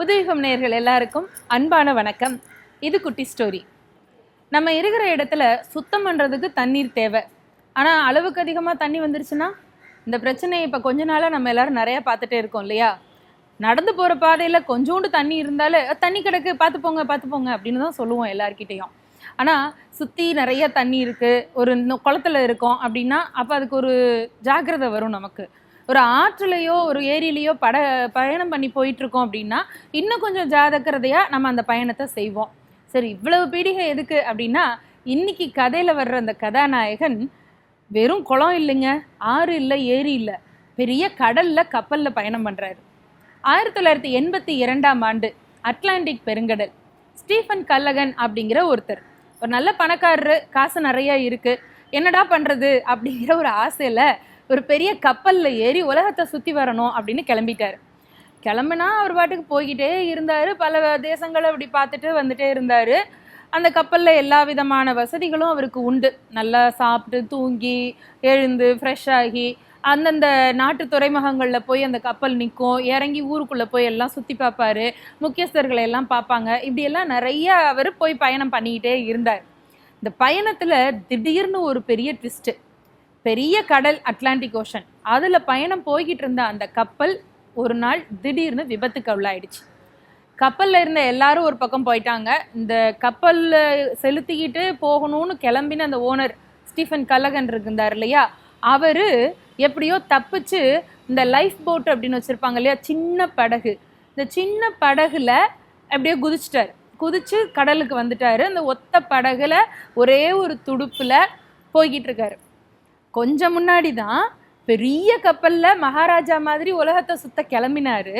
புதுயுகம் நேயர்கள் எல்லாருக்கும் அன்பான வணக்கம். இது குட்டி ஸ்டோரி. நம்ம இருக்கிற இடத்துல சுத்தம் பண்ணுறதுக்கு தண்ணீர் தேவை. ஆனால் அளவுக்கு அதிகமாக தண்ணி வந்துருச்சுன்னா இந்த பிரச்சனையை இப்போ கொஞ்ச நாளாக நம்ம எல்லாரும் நிறையா பார்த்துட்டே இருக்கோம் இல்லையா? நடந்து போகிற பாதையில் கொஞ்சோண்டு தண்ணி இருந்தாலே தண்ணி கிடக்கு பார்த்துப்போங்க அப்படின்னு தான் சொல்லுவோம் எல்லார்கிட்டையும். ஆனால் சுற்றி நிறைய தண்ணி இருக்குது, ஒரு குளத்துல இருக்கோம் அப்படின்னா அப்போ அதுக்கு ஒரு ஜாக்கிரதை வரும். நமக்கு ஒரு ஆற்றுலையோ ஒரு ஏரியிலையோ பயணம் பண்ணி போயிட்டுருக்கோம் அப்படின்னா இன்னும் கொஞ்சம் ஜாக்கிரதையாக நம்ம அந்த பயணத்தை செய்வோம். சரி, இவ்வளவு பீடிகை எதுக்கு அப்படின்னா, இன்னைக்கு கதையில் வர்ற அந்த கதாநாயகன் வெறும் குளம் இல்லைங்க, ஆறு இல்லை, ஏரி இல்லை, பெரிய கடலில் கப்பலில் பயணம் பண்ணுறாரு. 1982ஆம் ஆண்டு அட்லாண்டிக் பெருங்கடல். ஸ்டீஃபன் கல்லகன் அப்படிங்கிற ஒருத்தர், ஒரு நல்ல பணக்காரரு, காசு நிறையா இருக்குது, என்னடா பண்ணுறது அப்படிங்கிற ஒரு ஆசையில் ஒரு பெரிய கப்பலில் ஏறி உலகத்தை சுற்றி வரணும் அப்படின்னு கிளம்பிட்டார். கிளம்புனா அவர் பாட்டுக்கு போய்கிட்டே இருந்தார். பல தேசங்களை அப்படி பார்த்துட்டு வந்துட்டே இருந்தார். அந்த கப்பலில் எல்லா விதமான வசதிகளும் அவருக்கு உண்டு. நல்லா சாப்பிட்டு தூங்கி எழுந்து ஃப்ரெஷ் ஆகி அந்தந்த நாட்டு துறைமுகங்களில் போய் அந்த கப்பல் நிற்கும், இறங்கி ஊருக்குள்ளே போய் எல்லாம் சுற்றி பார்ப்பார், முக்கியஸ்தர்களை எல்லாம் பார்ப்பாங்க. இப்படியெல்லாம் நிறைய அவர் போய் பயணம் பண்ணிக்கிட்டே இருந்தார். இந்த பயணத்தில் திடீர்னு ஒரு பெரிய ட்விஸ்ட்டு. பெரிய கடல், அட்லாண்டிக் ஓஷன், அதில் பயணம் போய்கிட்டு இருந்த அந்த கப்பல் ஒரு நாள் திடீர்னு விபத்துக்கு உள்ளாயிடுச்சு. கப்பலில் இருந்த எல்லாரும் ஒரு பக்கம் போயிட்டாங்க. இந்த கப்பலில் செலுத்திக்கிட்டு போகணும்னு கிளம்பின அந்த ஓனர் ஸ்டீஃபன் கல்லகன் இருந்தார் இல்லையா, அவர் எப்படியோ தப்பிச்சு இந்த லைஃப் போட் அப்படின்னு வச்சுருப்பாங்க இல்லையா, சின்ன படகு, இந்த சின்ன படகுல அப்படியே குதிச்சு கடலுக்கு வந்துட்டார். அந்த ஒத்த படகுல ஒரே ஒரு துடுப்பில் போய்கிட்டு இருக்காரு. கொஞ்சம் முன்னாடி தான் பெரிய கப்பலில் மகாராஜா மாதிரி உலகத்தை சுத்த கிளம்பினாரு.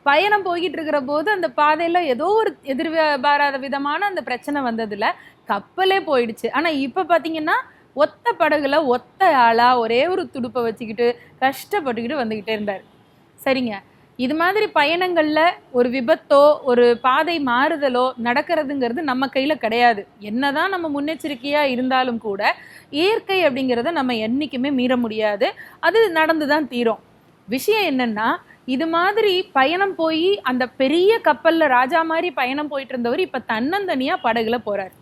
பயணம் போய்கிட்டு இருக்கிற போது அந்த பாதையில் ஏதோ ஒரு எதிர்பாராத விதமான அந்த பிரச்சனை வந்ததில் கப்பலே போயிடுச்சு. ஆனால் இப்போ பார்த்தீங்கன்னா ஒத்த படகுல ஒத்த ஆளாக ஒரே ஒரு துடுப்பை வச்சுக்கிட்டு கஷ்டப்பட்டுக்கிட்டு வந்துக்கிட்டே இருந்தார். சரிங்க, இது மாதிரி பயணங்களில் ஒரு விபத்தோ ஒரு பாதை மாறுதலோ நடக்கிறதுங்கிறது நம்ம கையில் கிடையாது. என்னதான் நம்ம முன்னெச்சரிக்கையாக இருந்தாலும் கூட இயற்கை அப்படிங்கிறத நம்ம என்றைக்குமே மீற முடியாது. அது நடந்து தான் தீரும். விஷயம் என்னென்னா, இது மாதிரி பயணம் போய் அந்த பெரிய கப்பலில் ராஜா மாதிரி பயணம் போயிட்டு இருந்தவர் இப்போ தன்னந்தனியாக படகுல போகிறார்.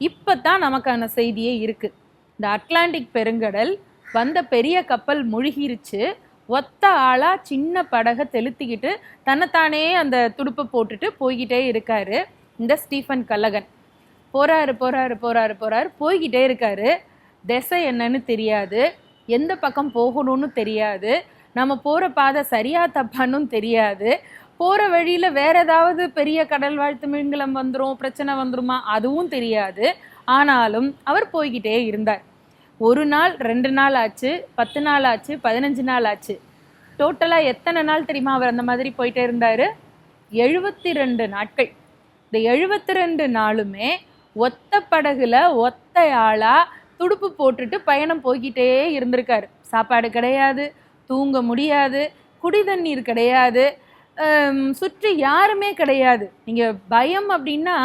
இப்போ தான் நமக்கான செய்தியே இருக்குது. இந்த அட்லாண்டிக் பெருங்கடல் வந்த பெரிய கப்பல் முழுகிருச்சு. ஒத்த ஆளாக சின்ன படகை தெளித்திக்கிட்டு தன்னைத்தானே அந்த துடுப்பை போட்டுட்டு போய்கிட்டே இருக்காரு இந்த ஸ்டீஃபன் கல்லகன். போகிறாரு போய்கிட்டே இருக்காரு. திசை என்னன்னு தெரியாது, எந்த பக்கம் போகணும்னு தெரியாது, நம்ம போகிற பாதை சரியா தப்பான்னு தெரியாது, போகிற வழியில் வேற ஏதாவது பெரிய கடல் வாழ்த்து மின்கலம் வந்துடும், பிரச்சனை வந்துருமா அதுவும் தெரியாது. ஆனாலும் அவர் போய்கிட்டே இருந்தார். ஒரு நாள், 2 நாள் ஆச்சு, 10 நாள் ஆச்சு, 15 நாள் ஆச்சு. டோட்டலாக எத்தனை நாள் தெரியுமா அவர் அந்த மாதிரி போயிட்டே இருந்தார்? 72 நாட்கள். இந்த 72 நாளுமே ஒத்த படகுல ஒத்த ஆளாக துடுப்பு போட்டுட்டு பயணம் போய்கிட்டே இருந்திருக்காரு. சாப்பாடு கிடையாது, தூங்க முடியாது, குடி தண்ணீர் கிடையாது, சுற்றி யாருமே கிடையாது. நீங்கள் பயம் அப்படின்னா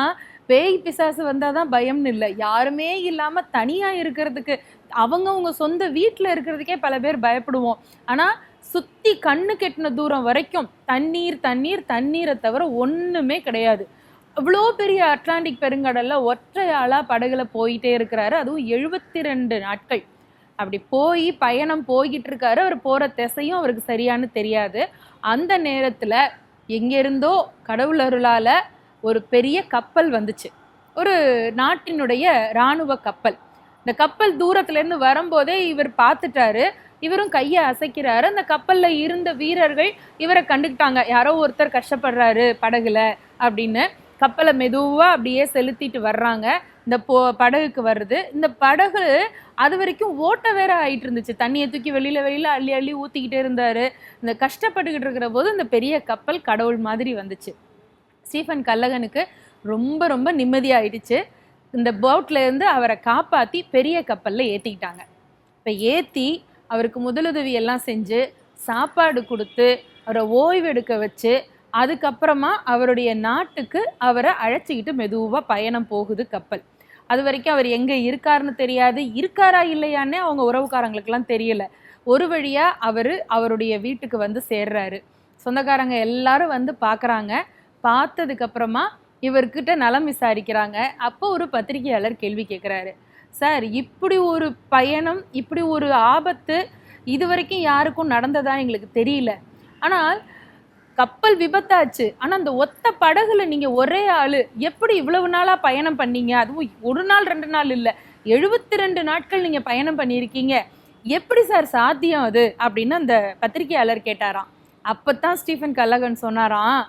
பேய் பிசாசு வந்தால் தான் பயம்னு இல்லை, யாருமே இல்லாமல் தனியாக இருக்கிறதுக்கு, அவங்கவுங்க சொந்த வீட்டில் இருக்கிறதுக்கே பல பேர் பயப்படுவோம். ஆனால் சுற்றி கண்ணு கெட்டின தூரம் வரைக்கும் தண்ணீரை தவிர ஒன்றுமே கிடையாது. அவ்வளோ பெரிய அட்லாண்டிக் பெருங்கடலில் ஒற்றையாளாக படகுல போயிட்டே இருக்கிறாரு. அதுவும் 72 நாட்கள் அப்படி போய் பயணம் போய்கிட்டு இருக்காரு. அவர் போகிற திசையும் அவருக்கு சரியானு தெரியாது. அந்த நேரத்தில் எங்கேருந்தோ கடவுள் அருளால் ஒரு பெரிய கப்பல் வந்துச்சு, ஒரு நாட்டினுடைய இராணுவ கப்பல். இந்த கப்பல் தூரத்துலேருந்து வரும்போதே இவர் பார்த்துட்டாரு. இவரும் கையை அசைக்கிறாரு. அந்த கப்பலில் இருந்த வீரர்கள் இவரை கண்டுக்கிட்டாங்க, யாரோ ஒருத்தர் கஷ்டப்படுறாரு படகுல அப்படின்னு. கப்பலை மெதுவாக அப்படியே செலுத்திட்டு வர்றாங்க. இந்த படகுக்கு வருது. இந்த படகு அது வரைக்கும் ஓட்ட வேற ஆகிட்டு இருந்துச்சு. தண்ணியை தூக்கி வெளியில் அள்ளி ஊற்றிக்கிட்டே இருந்தார். இந்த கஷ்டப்பட்டுக்கிட்டு இருக்கிற போது இந்த பெரிய கப்பல் கடவுள் மாதிரி வந்துச்சு. ஸ்டீஃபன் கல்லகனுக்கு ரொம்ப நிம்மதியாகிடுச்சு. இந்த போட்லேருந்து அவரை காப்பாற்றி பெரிய கப்பலில் ஏற்றிக்கிட்டாங்க. இப்போ ஏற்றி அவருக்கு முதலுதவி எல்லாம் செஞ்சு சாப்பாடு கொடுத்து அவரை ஓய்வெடுக்க வச்சு அதுக்கப்புறமா அவருடைய நாட்டுக்கு அவரை அழைச்சிக்கிட்டு மெதுவாக பயணம் போகுது கப்பல். அது வரைக்கும் அவர் எங்கே இருக்காருன்னு தெரியாது, இருக்காரா இல்லையான்னே அவங்க உறவுக்காரங்களுக்கெல்லாம் தெரியலை. ஒரு வழியாக அவருடைய வீட்டுக்கு வந்து சேர்றாரு. சொந்தக்காரங்க எல்லாரும் வந்து பார்க்குறாங்க. பார்த்ததுக்கு அப்புறமா இவர்கிட்ட நலம் விசாரிக்கிறாங்க. அப்போ ஒரு பத்திரிகையாளர் கேள்வி கேட்குறாரு, சார் இப்படி ஒரு பயணம், இப்படி ஒரு ஆபத்து இது வரைக்கும் யாருக்கும் நடந்ததா எங்களுக்கு தெரியல. ஆனால் கப்பல் விபத்தாச்சு, ஆனால் அந்த ஒத்த படகுல நீங்கள் ஒரே ஆள் எப்படி இவ்வளவு நாளாக பயணம் பண்ணீங்க? அதுவும் ஒரு நாள் 2 நாள் இல்லை, 72 நாட்கள் நீங்கள் பயணம் பண்ணியிருக்கீங்க, எப்படி சார் சாத்தியம் அது அப்படின்னு அந்த பத்திரிகையாளர் கேட்டாராம். அப்போ தான் ஸ்டீஃபன் கல்லகன் சொன்னாராம்,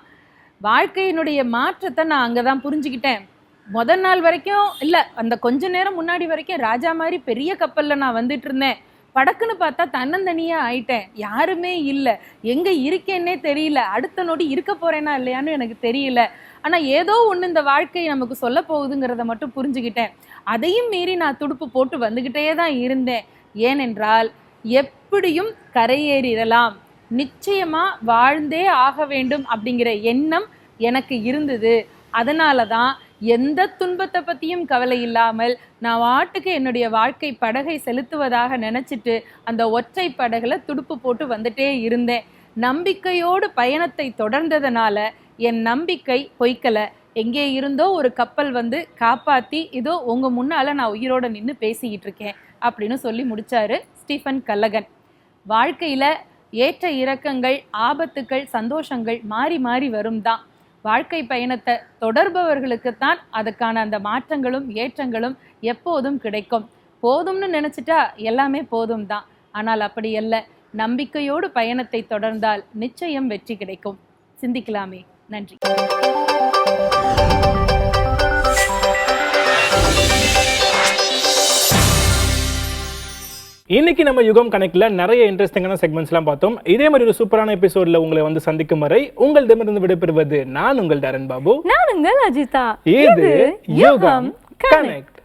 வாழ்க்கையினுடைய மாற்றத்தை நான் அங்கே தான் புரிஞ்சுக்கிட்டேன். முதல் நாள் வரைக்கும் இல்லை, அந்த கொஞ்ச நேரம் முன்னாடி வரைக்கும் ராஜா மாதிரி பெரிய கப்பலில் நான் வந்துட்டு இருந்தேன். படக்குன்னு பார்த்தா தன்னந்தனியாக ஆயிட்டேன், யாருமே இல்லை, எங்கே இருக்கேன்னே தெரியல, அடுத்த நொடி இருக்க போகிறேன்னா இல்லையான்னு எனக்கு தெரியல. ஆனால் ஏதோ ஒன்று இந்த வாழ்க்கை நமக்கு சொல்ல போகுதுங்கிறத மட்டும் புரிஞ்சுக்கிட்டேன். அதையும் மீறி நான் துடுப்பு போட்டு வந்துக்கிட்டே தான் இருந்தேன். ஏனென்றால் எப்படியும் கரையேறிடலாம், நிச்சயமாக வாழ்ந்தே ஆக வேண்டும் அப்படிங்கிற எண்ணம் எனக்கு இருந்தது. அதனால தான் எந்த துன்பத்தை பற்றியும் கவலை இல்லாமல் நான் வாட்டுக்கு என்னுடைய வாழ்க்கை படகை செலுத்துவதாக நினச்சிட்டு அந்த ஒற்றை படகுல துடுப்பு போட்டு வந்துட்டே இருந்தேன். நம்பிக்கையோடு பயணத்தை தொடர்ந்ததுனால என் நம்பிக்கை பொய்க்கலை. எங்கே இருந்தோ ஒரு கப்பல் வந்து காப்பாற்றி இதோ உங்கள் முன்னால் நான் உயிரோடு நின்று பேசிக்கிட்டு இருக்கேன் அப்படின்னு சொல்லி முடித்தார் ஸ்டீஃபன் கல்லகன். வாழ்க்கையில் ஏற்ற இறக்கங்கள், ஆபத்துக்கள், சந்தோஷங்கள் மாறி மாறி வரும் தான். வாழ்க்கை பயணத்தை தொடர்பவர்களுக்குத்தான் அதுக்கான அந்த மாற்றங்களும் ஏற்றங்களும் எப்போதும் கிடைக்கும். போதும்னு நினச்சிட்டா எல்லாமே போதும் தான். ஆனால் அப்படி அல்ல, நம்பிக்கையோடு பயணத்தை தொடர்ந்தால் நிச்சயம் வெற்றி கிடைக்கும். சிந்திக்கலாமே. நன்றி. இன்னைக்கு நம்ம யுகம் கணக்கில் நிறைய இன்ட்ரெஸ்டிங்கான செக்மெண்ட்ஸ்லாம் பார்த்தோம். இதே மாதிரி ஒரு சூப்பரான எபிசோட்ல உங்களை வந்து சந்திக்கும் வரை உங்களிடமிருந்து விடைபெறுவது நான் உங்கள் டரன் பாபு. நான் உங்கள் அஜிதா. இது யுகம் கனெக்ட்.